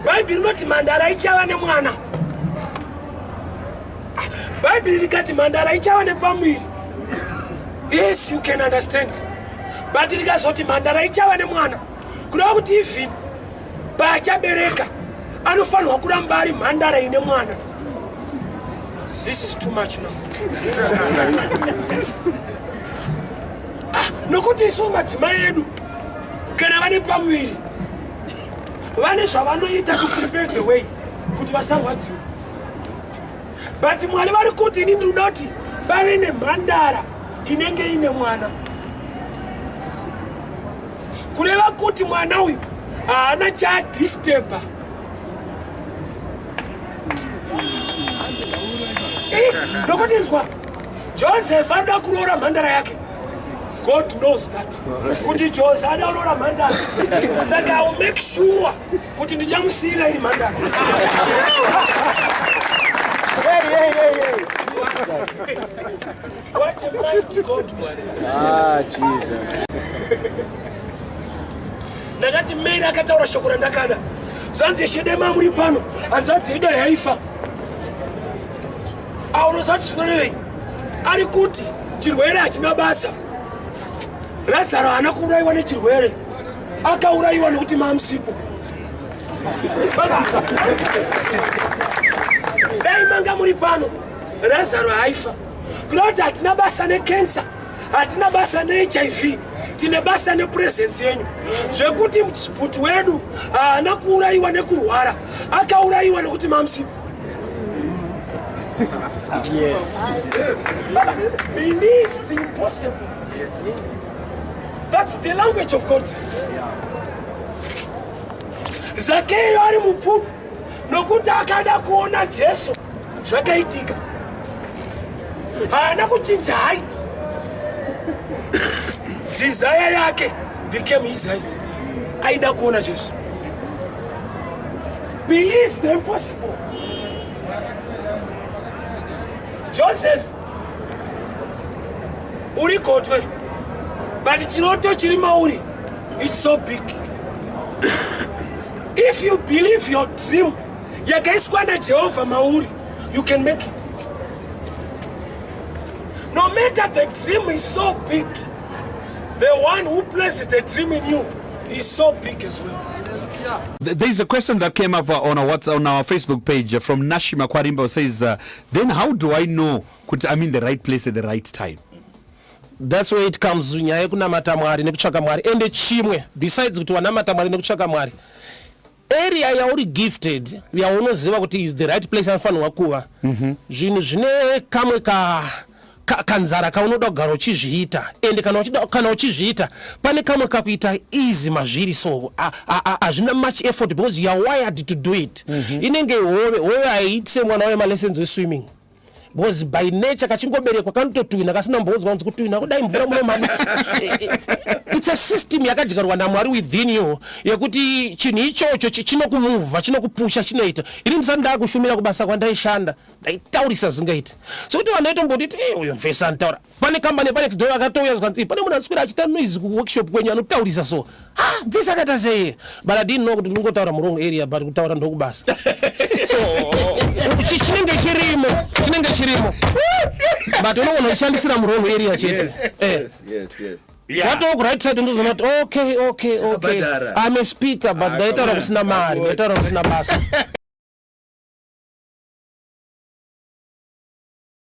Bible not mandara ichawa ne mwana. Bible likati mandara ichawa ne pamwiri. Yes, you can understand. But likazoti mandara ichawa ne mwana. Kuda kuti ifi bacha bereka anofanwa kuramba ari mandara ine mwana. This is too much now. Nokuti isu madzimai edu kana vane pamwiri vane zvavanoita to prepare the way kuti vasarwadziwe. But Mwari vari kuti ini ndinoda kuti pave nemhandara inenge ine mwana. Kureva kuti mwana uyu haana chaadisturba. Nokuti nzwa Joseph anoda kuroora mhandara yake. God knows that. Kuti Joseph anoda kuroora mhandara. Saka I will make sure kuti ndichamusiyira iri mhandara. What a mighty God we say. Ah, Jesus. Nakati Mary akataura shoko randakada. Zanzi yeshedema muri pano. Anzanzi ida yaifa. Aunozati zvinorevei. Ari kuti chirwere hachina basa. Lazaro haana kuurayiwa nechirwere. Akaurayiwa nokuti mamusipo. Dai manga muri pano. Lazaro haifa. Kuti hatina basa necancer. Hatina basa neHIV. Tine basa nepresence yenyu. Zvekuti muchiputu wedu haana kuurayiwa nekurwara. Akaurayiwa nokuti mamusipo. Yes. Believe the impossible. That's the language of God. Zakeo ari mupfupi nokuti akada kuona Jesu zvakaitika. Haana kuchinja height. Desire yake became his height. Aida kuona Jesu. Believe the impossible. Joseph uri kotwe, but chiroto chiri mauri, it's so big. If you believe your dream yakaiswa na Jehovah mauri, you can make it. No matter the dream is so big, the one who placed the dream in you is so big as well. There's a question that came up on our Facebook page from Nashi Muparinga, says, then how do I know I'm in the right place at the right time? That's where it comes. Nyaya kunamata Mwari nekutsvaka Mwari ende chimwe besides kuti wanamata Mwari nekutsvaka Mwari. Area yauri gifted yaunoziva kuti is the right place anofanirwa kuva. Zvinhu zvine kamwe kanzara kaunoda kugara uchizviita ende kana uchizviita pane kamwe kakuita easy mazviri so hazvina much effort because you are wired to do it. Inenge hove haiitise mwana waye malessons weswimming because by nature kachingoberekwa kanototwina kasina mbodzwa kunzi kutwina kudai mvura munomama. It's a system yakadyarwa naMwari within you yekuti chinhu ichocho chinokumuvha chinokupusha chinoita. Ini ndisanda kushumira kubasa kwandaishanda ndaitaurisa zvingaita so kuti vanhu vaitomboti uyo mvesa anotaura pane kambani panext door akatouya zvanzi pane munhu anoswera achita noise kuworkshop kwenyu anotaurisa so mvesa akaita sei but I didn't know kuti ndingotaura muwrong area but kutaura ndokubasa so chinenge chirimo but unoona uchishandisira muwrong area chete. Yes. What all right side ndozonati okay I'm a speaker but ndaitaura kusina mari ndaitaura kusina basa.